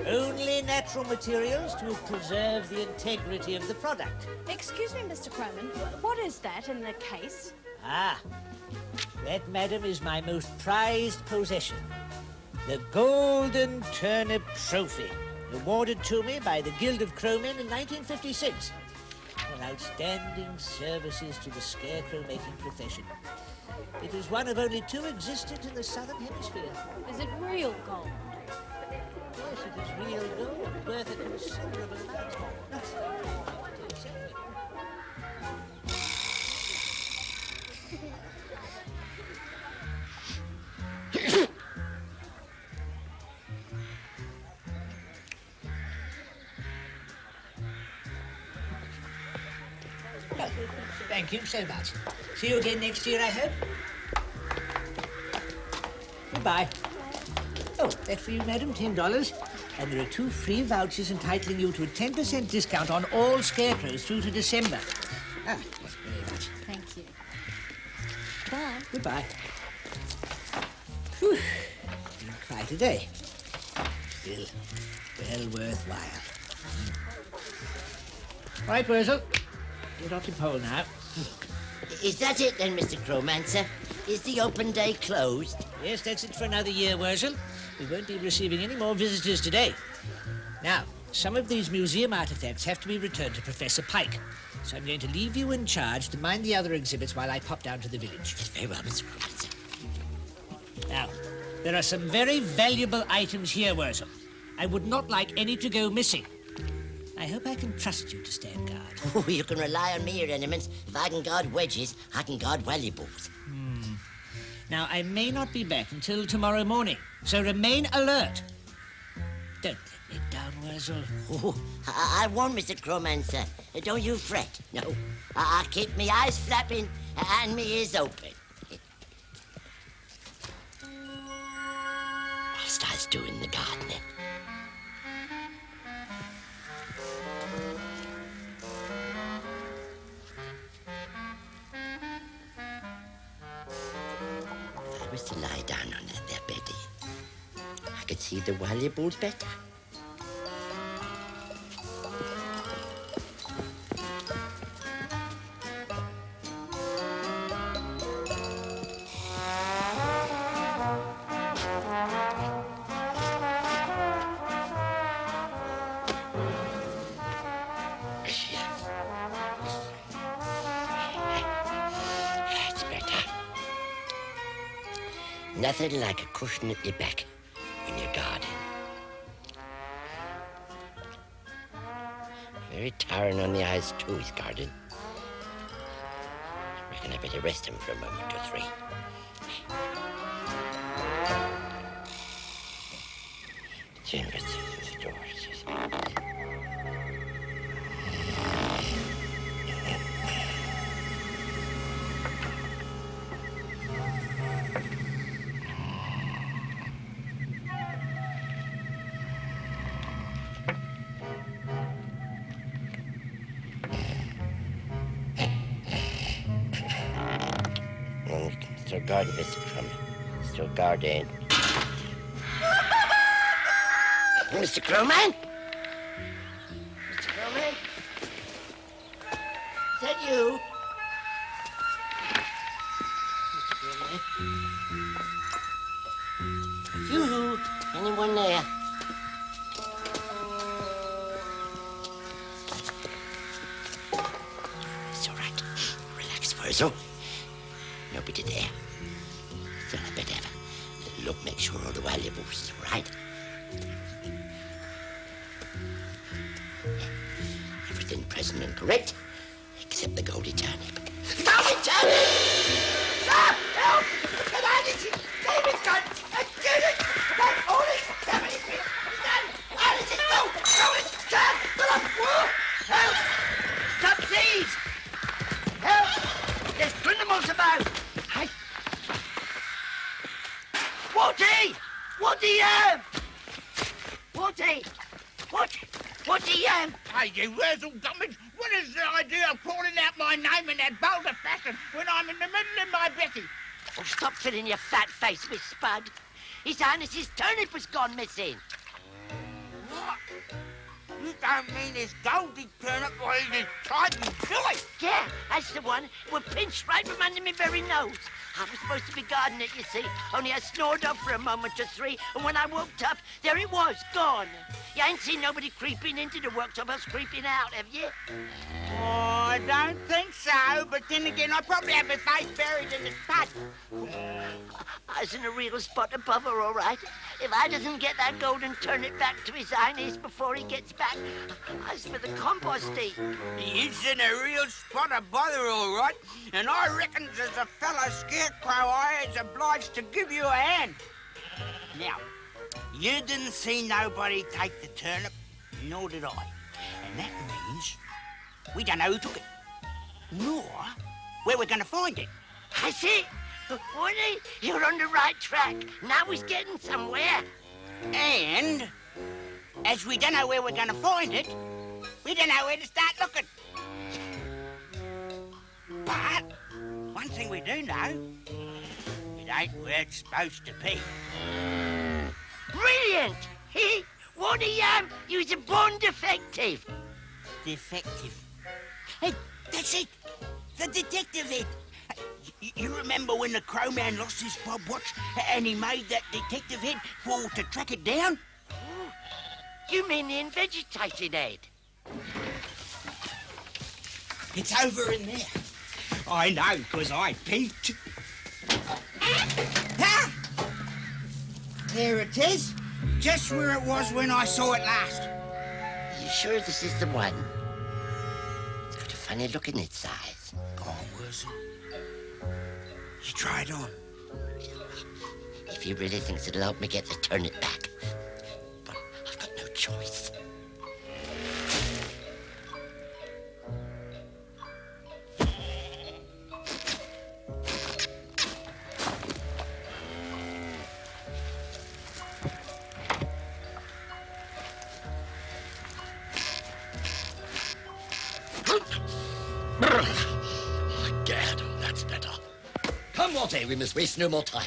Only natural materials to preserve the integrity of the product. Excuse me, Mr. Crowman, what is that in the case? Ah, that, madam, is my most prized possession. The Golden Turnip Trophy, awarded to me by the Guild of Crowmen in 1956 for outstanding services to the scarecrow-making profession. It is one of only 2 existent in the Southern Hemisphere. Is it real gold? Yes, it is real gold, worth a considerable amount. Thank you so much. See you again next year, I hope. Goodbye. Oh, that's for you, madam, $10. And there are 2 free vouchers entitling you to a 10% discount on all scarecrows through to December. Ah, thanks very much. Thank you. Bye. Goodbye. Whew. Been quite a day. Still well worthwhile. Right, Worzel. Get off your pole now. Is that it then, Mr. Crowmancer? Is the open day closed? Yes, that's it for another year, Worzel. We won't be receiving any more visitors today. Now, some of these museum artifacts have to be returned to Professor Pike. So I'm going to leave you in charge to mind the other exhibits while I pop down to the village. Very well, Mr. Crowmancer. Now, there are some very valuable items here, Worzel. I would not like any to go missing. I hope I can trust you to stand guard. Oh, you can rely on me, your eminence. If I can guard wedges, I can guard valuables. Now, I may not be back until tomorrow morning, so remain alert. Don't let me down, Worzel. Oh, I won't, Mr. Crowmancer. Don't you fret. No, I'll keep me eyes flapping and me ears open. Whilst I was doing the gardening. I was to lie down on that there beddie. I could see the valuables better. That's better. Nothing like a cushion at your back when you're guarding. Very tiring on the eyes, too, is guarding. I reckon I better rest him for a moment or 3. Chambers, the doors. Still guarding, Mr. Crumman. Still guarding. Mr. Crowman? Mr. Crowman? Is that you? Mr. Crowman? Yoo-hoo! Anyone there? It's all right. Relax, Worzel. Nobody there. So I better have a little look, make sure all the valuables are right. Everything present and correct, except the goldy turnip. Goldy turnip! Stop! Help! The man is David's gun! And get it! That only 70 feet! Stand! Where is it? Go! Go! Stand! Pull up! Whoa! Help! Stop, please! Help! There's criminals about! Worty! Worty, Worty! Worty, Hey, you Worzel Gummidge, what is the idea of calling out my name in that vulgar fashion when I'm in the middle of my Betty? Oh, stop filling your fat face, Miss Spud. His Highness's turnip has gone missing. You don't mean this Goldie turnip or this Titan Billy? Yeah, that's the one. It was pinched right from under my very nose. I was supposed to be guarding it, you see, only I snored off for a moment or three, and when I woke up, there it was, gone. You ain't seen nobody creeping into the workshop or creeping out, have you? Oh, I don't think so, but then again, I probably have my face buried in the spud. I was in a real spot above her, all right. If I doesn't get that golden turnip back to his eyes before he gets back, I was for the compost heap. He's in a real spot of bother, all right. And I reckon as a fellow scarecrow, I is obliged to give you a hand. Now, you didn't see nobody take the turnip, nor did I. And that means we don't know who took it, nor where we're going to find it. I see. Worty, you're on the right track. Now he's getting somewhere. And as we don't know where we're going to find it, we don't know where to start looking. But one thing we do know, it ain't where it's supposed to be. Brilliant! Worty, you's a born defective. Defective. Hey, that's it. The detective head. You remember when the Crowman lost his fob watch and he made that detective head to track it down? You mean the invegetated head? It's over in there. I know, because I peeked. Ah! There it is. Just where it was when I saw it last. You sure this is the one? It's got a funny look in its eyes. Oh, Worzel. You try it on. If he really thinks it'll help me get the turnip back. But I've got no choice. Gad, that's better. Come, Worty, we must waste no more time.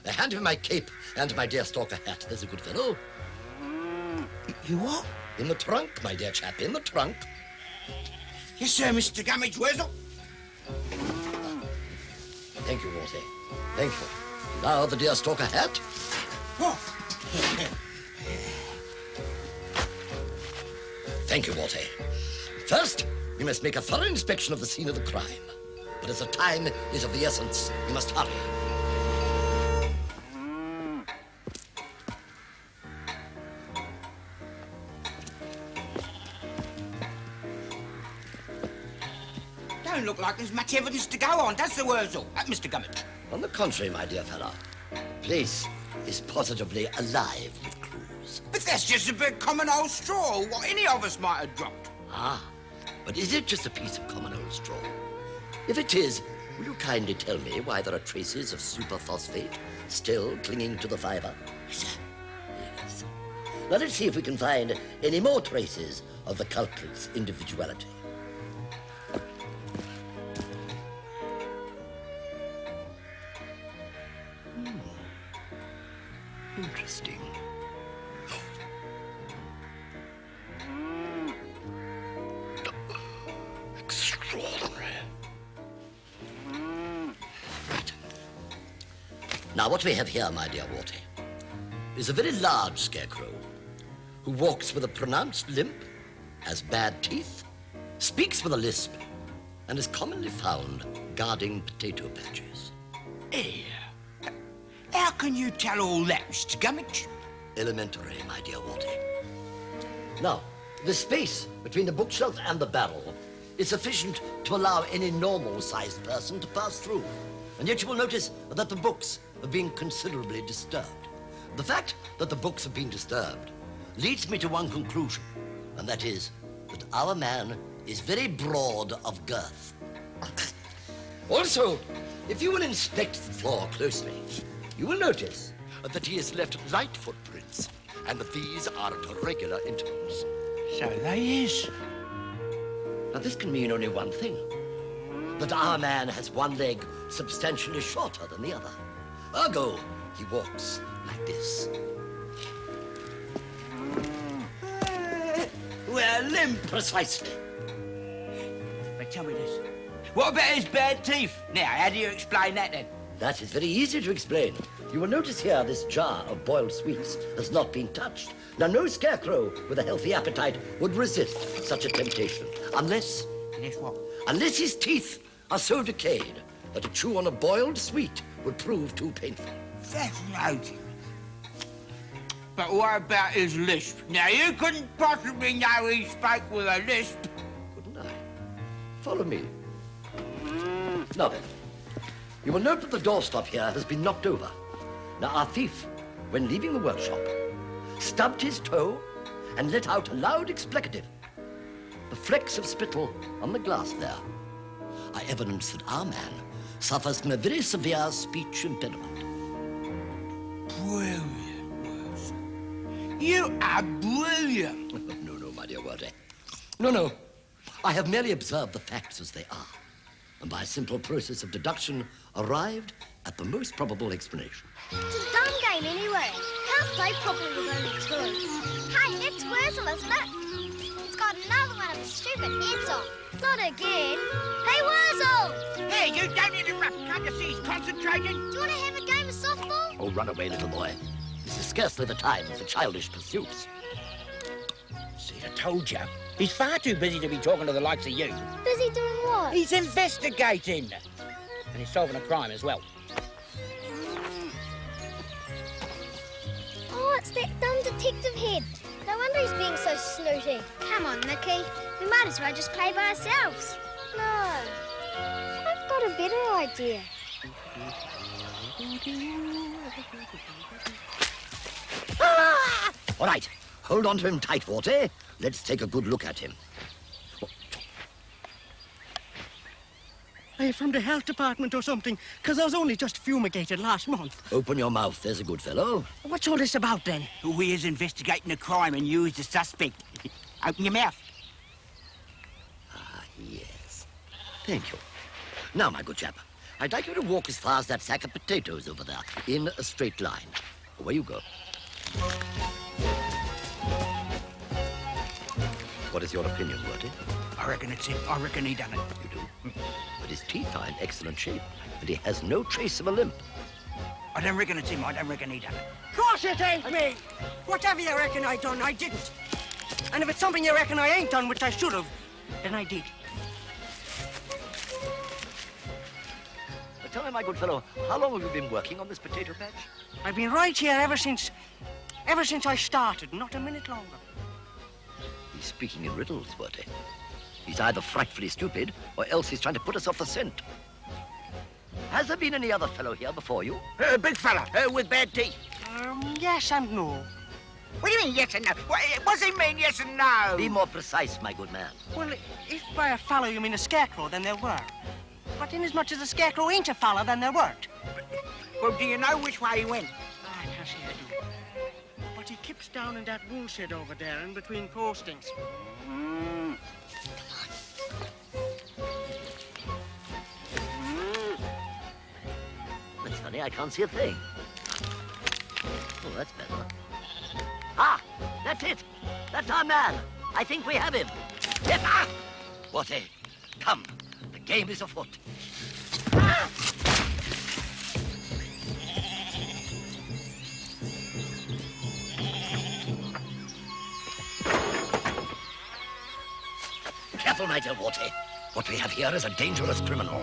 Hand me my cape and my dear stalker hat. There's a good fellow. You what? In the trunk, my dear chap, in the trunk. Yes, sir, Mr. Gummidge Worzel. Thank you, Worty. Thank you. Now the dear stalker hat. Oh. Thank you, Worty. First, we must make a thorough inspection of the scene of the crime. But as the time is of the essence, we must hurry. Don't look like there's much evidence to go on, does the Worzel? Mr. Gummidge. On the contrary, my dear fellow, place is positively alive with clues. But that's just a big common old straw, what any of us might have dropped. Ah, but is it just a piece of common old straw? If it is, will you kindly tell me why there are traces of superphosphate still clinging to the fiber? Yes, sir. Yes. Now let's see if we can find any more traces of the culprit's individuality. Interesting. Extraordinary. Right. Now, what we have here, my dear Worty, is a very large scarecrow who walks with a pronounced limp, has bad teeth, speaks with a lisp, and is commonly found guarding potato patches. Hey, how can you tell all that, Mr. Gummidge? Elementary, my dear Worty. Now, the space between the bookshelf and the barrel is sufficient to allow any normal-sized person to pass through. And yet you will notice that the books have been considerably disturbed. The fact that the books have been disturbed leads me to one conclusion, and that is that our man is very broad of girth. Also, if you will inspect the floor closely, you will notice that he has left light footprints, and that these are at regular intervals. So they is. Now, this can mean only one thing, that our man has one leg substantially shorter than the other. Ergo, he walks like this. with a limp. Precisely. But tell me this. What about his bad teeth? Now, how do you explain that then? That is very easy to explain. You will notice here this jar of boiled sweets has not been touched. Now, no scarecrow with a healthy appetite would resist such a temptation. Unless Unless what? his teeth are so decayed that to chew on a boiled sweet would prove too painful. That's right. But what about his lisp? Now, you couldn't possibly know he spoke with a lisp. Couldn't I? Follow me. Now then, you will note that the doorstop here has been knocked over. Now, our thief, when leaving the workshop, stubbed his toe and let out a loud explicative. The flecks of spittle on the glass there are evidence that our man suffers from a very severe speech impediment. Brilliant, Worzel. You are brilliant. No, my dear Worty. No. I have merely observed the facts as they are, and by a simple process of deduction arrived at the most probable explanation. It's a dumb game anyway. Can't play properly with only two. Hey, it's Worzel, isn't it? It's got another one of his stupid heads on. Not again. Hey, Worzel! Hey, you don't interrupt. Can't you see he's concentrating? Do you want to have a game of softball? Oh, run away, little boy. This is scarcely the time for childish pursuits. See, I told you. He's far too busy to be talking to the likes of you. Busy doing what? He's investigating. And he's solving a crime as well. Oh, it's that dumb detective head. No wonder he's being so snooty. Come on, Nicky. We might as well just play by ourselves. No. I've got a better idea. All right, hold on to him tight, Worty. Let's take a good look at him. Are you from the health department or something? Because I was only just fumigated last month. Open your mouth, there's a good fellow. What's all this about, then? We is investigating a crime and you is the suspect. Open your mouth. Ah, yes. Thank you. Now, my good chap, I'd like you to walk as far as that sack of potatoes over there, in a straight line. Away you go. What is your opinion, Worty? I reckon it's him. I reckon he done it. You do? But his teeth are in excellent shape, and he has no trace of a limp. I don't reckon it's him. I don't reckon he done it. Of course it ain't me! Whatever you reckon I done, I didn't. And if it's something you reckon I ain't done, which I should have, then I did. Tell me, my good fellow, how long have you been working on this potato patch? I've been right here ever since I started, not a minute longer. He's speaking in riddles, Worty. He's either frightfully stupid, or else he's trying to put us off the scent. Has there been any other fellow here before you? Big fella, with bad teeth. Yes and no. What do you mean, yes and no? What does he mean, yes and no? Be more precise, my good man. Well, if by a fellow you mean a scarecrow, then there were. But inasmuch as a scarecrow ain't a fella, then there weren't. Well, do you know which way he went? I can't say I do. But he keeps down in that wool shed over there, in between postings. That's funny, I can't see a thing. Oh, that's better. Ah, that's it. That's our man. I think we have him. Yes, ah! Worty, come. The game is afoot. Ah! Careful, my dear Worty. What we have here is a dangerous criminal.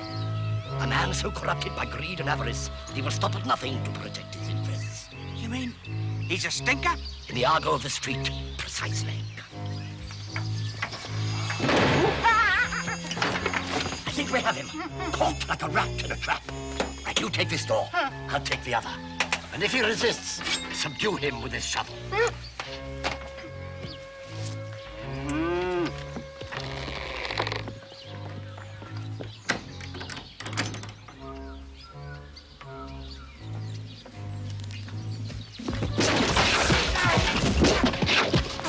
A man so corrupted by greed and avarice, he will stop at nothing to protect his interests. You mean he's a stinker? In the argot of the street, precisely. I think we have him. Caught like a rat in a trap. Right, you take this door. I'll take the other. And if he resists, subdue him with his shovel.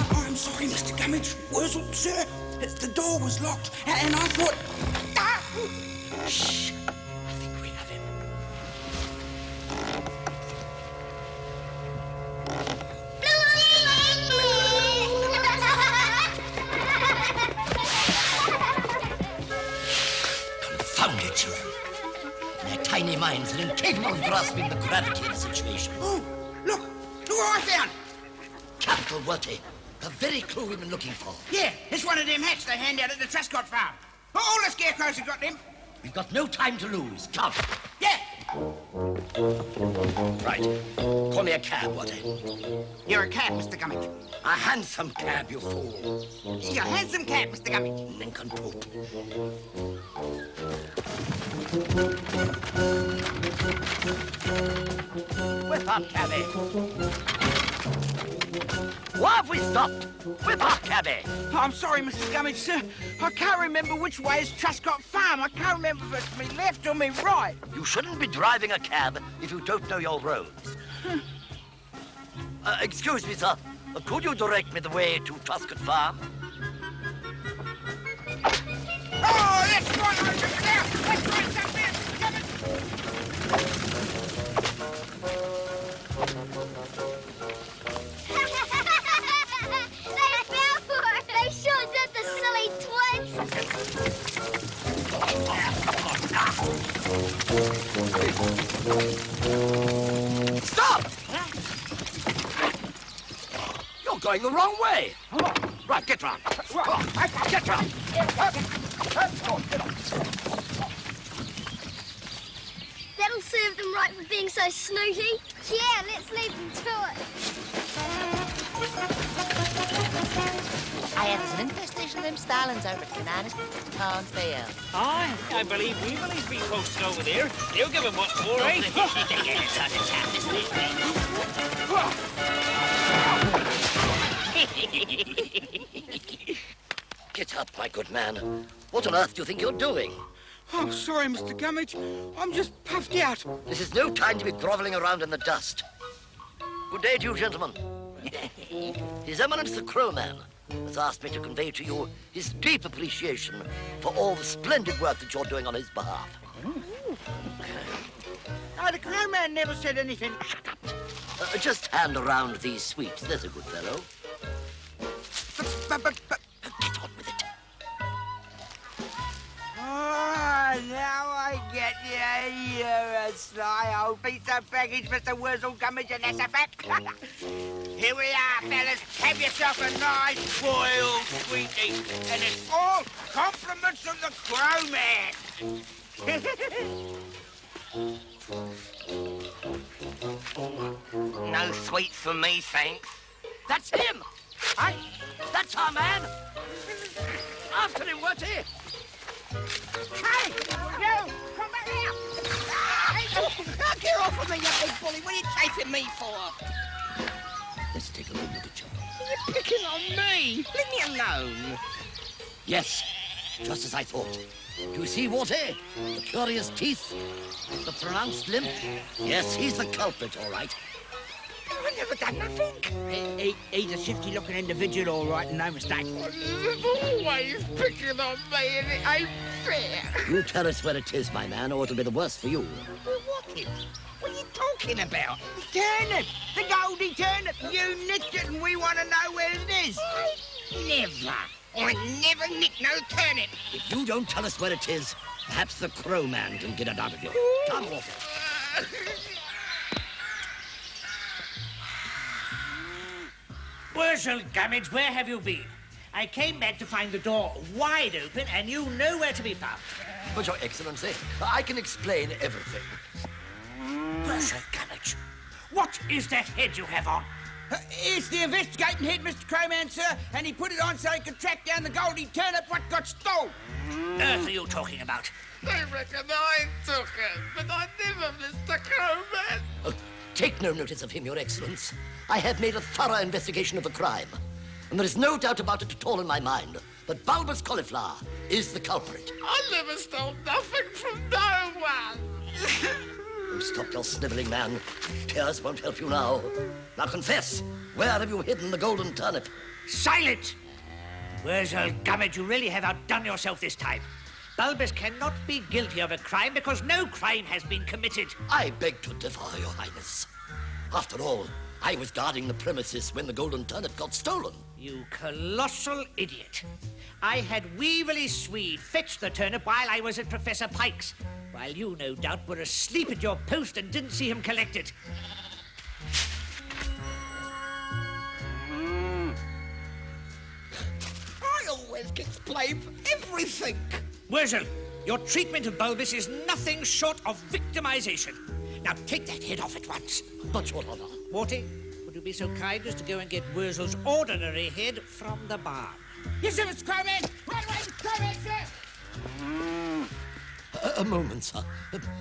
I'm sorry, Mr. Gummidge. Worzel, sir. The door was locked, and I thought... Shh. I think we have him. Confound it, children. Their tiny minds are incapable of grasping the gravity of the situation. Oh, look what I found. Capital, Worty. The very clue we've been looking for. Yeah, it's one of them hats they hand out at the Truscott farm. All the scarecrows have got them. We've got no time to lose. Come. Yeah. Right. Call me a cab, Worty. You're a cab, Mr. Gummidge. A handsome cab, you fool. You're a handsome cab, Mr. Gummidge. Nincompoop. Whip up, cabby. Why have we stopped? Whip up, cabby. I'm sorry, Mr. Gummidge, sir. I can't remember which way is Truscott Farm. I can't remember if it's me left or me right. You shouldn't be driving a cab if you don't know your roads. Excuse me, sir. Could you direct me the way to Truscott Farm? Oh, that's right over there. That's right up there, Mr. Gummidge. They fell for it. They sure did, the silly twins. Stop! You're going the wrong way. Right, get round. Get round. That'll serve them right for being so snooty. Yeah, let's leave them to it. Aye, there's an infestation of them starlings over at Cananis Town Fair. Aye, I believe we be posted over there. They'll give him what for, eh? Get up, my good man. What on earth do you think you're doing? Oh, sorry, Mr. Gummidge. I'm just puffed out. This is no time to be groveling around in the dust. Good day to you, gentlemen. His Eminence the Crowman has asked me to convey to you his deep appreciation for all the splendid work that you're doing on his behalf. Oh, the Crowman never said anything. Shut up. Just hand around these sweets. There's a good fellow. But Get on with it. Oh, now I get you. You're a sly old piece of baggage, Mr. Worzel Gummidge, and that's a fact. Here we are, fellas. Have yourself a nice boiled sweetie. And it's all compliments of the Crowman. No sweets for me, thanks. That's him! That's our man! After him, Worty! Hey, you! Come back here! Get off of me, you big bully. What are you chasing me for? Let's take a good look at you. You're picking on me. Leave me alone. Yes, just as I thought. Do you see, Worty? The curious teeth, the pronounced limp. Yes, he's the culprit, all right. I never done nothing. He's a shifty-looking individual, all right, and no mistake. You're always picking on me, and it ain't fair. You tell us where it is, my man, or it'll be the worse for you. Well, what is? What are you talking about? Turnip! The Goldie turnip! You nicked it and we want to know where it is! I never nick no turnip. If you don't tell us where it is, perhaps the Crowman can get it out of you. Come, Worty. Worzel Gummidge, where have you been? I came back to find the door wide open and you nowhere to be found. But, Your Excellency, I can explain everything. Worzel Gummidge, what is that head you have on? It's the investigating head, Mr. Crowman, sir, and he put it on so he could track down the Goldie turnip what got stole. Earth are you talking about? They reckon I took it, but I never, Mr. Crowman. Take no notice of him, Your Excellence. I have made a thorough investigation of the crime. And there is no doubt about it at all in my mind that Bulbous Cauliflower is the culprit. I never stole nothing from no one. Oh, stop your snivelling, man. Tears won't help you now. Now confess, where have you hidden the golden turnip? Silent! Worzel Gummidge, you really have outdone yourself this time. Bulbous cannot be guilty of a crime because no crime has been committed. I beg to differ, Your Highness. After all, I was guarding the premises when the golden turnip got stolen. You colossal idiot. I had Weevily Swede fetch the turnip while I was at Professor Pike's, while you, no doubt, were asleep at your post and didn't see him collect it. I always get blamed for everything. Worzel, your treatment of Bulbous is nothing short of victimization. Now take that head off at once. But your honor. Worty, would you be so kind as to go and get Worzel's ordinary head from the barn? Yes, sir, Mr. Crowman. Right away, Mr. Crowman, sir. A moment, sir.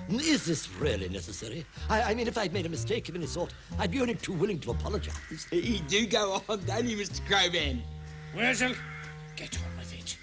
Is this really necessary? I mean, if I'd made a mistake of any sort, I'd be only too willing to apologize. You do go on, don't you, Mr. Crowman? Worzel, get on with it.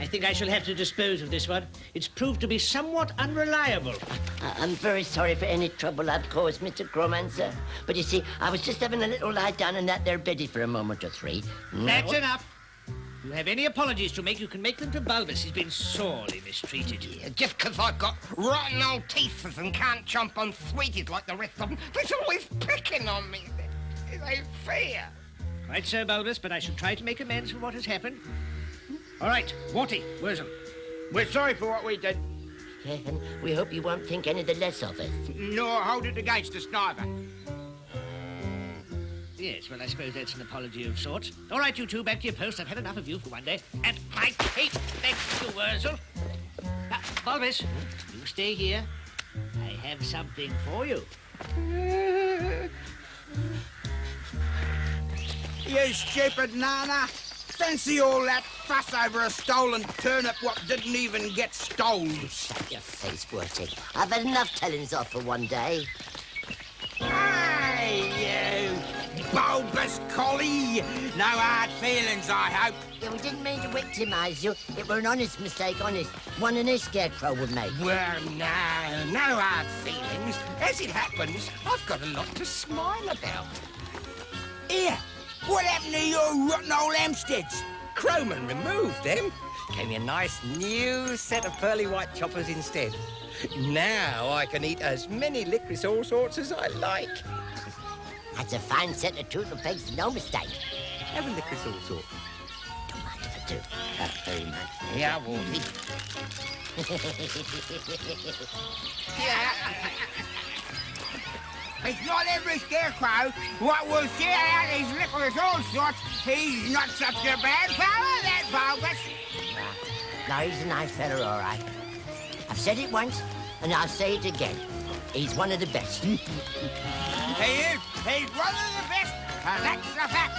I think I shall have to dispose of this one. It's proved to be somewhat unreliable. I'm very sorry for any trouble I've caused, Mr. Crowman, sir. But you see, I was just having a little lie down in that there beddy for a moment or three. That's enough. If you have any apologies to make, you can make them to Bulbous. He's been sorely mistreated. Just 'cause I've got rotten old teeth and can't chomp on sweeties like the rest of them, they're always picking on me. It ain't fair. Right so, Bulbous, but I shall try to make amends for what has happened. All right, Worty, Worzel. We're sorry for what we did. Yeah, and we hope you won't think any the less of us. Nor hold it against us neither. Yes, well, I suppose that's an apology of sorts. All right, you two, back to your post. I've had enough of you for one day. And my cape, thanks to Worzel. Now, Bulbous, you stay here. I have something for you. You stupid nana. Fancy all that fuss over a stolen turnip what didn't even get stole. Shut your face, Worty. I've had enough tellings off for one day. Hey, you bulbous collie. No hard feelings, I hope. Yeah, we didn't mean to victimise you. It were an honest mistake, honest. One any scarecrow would make. Well, no hard feelings. As it happens, I've got a lot to smile about. Here, what happened to your rotten old Hampsteads? Crowman removed them. Gave me a nice new set of pearly white choppers instead. Now I can eat as many licorice all sorts as I like. That's a fine set of tootle pegs, no mistake. Have a licorice all sort. Don't mind if I do. Not very much. Yeah, Worty. It's not every scarecrow what will share out his licorice all sorts. He's not such a bad fellow, that bulbous. No, he's a nice fella, all right. I've said it once, and I'll say it again. He's one of the best. He is. He's one of the best, and that's the fact.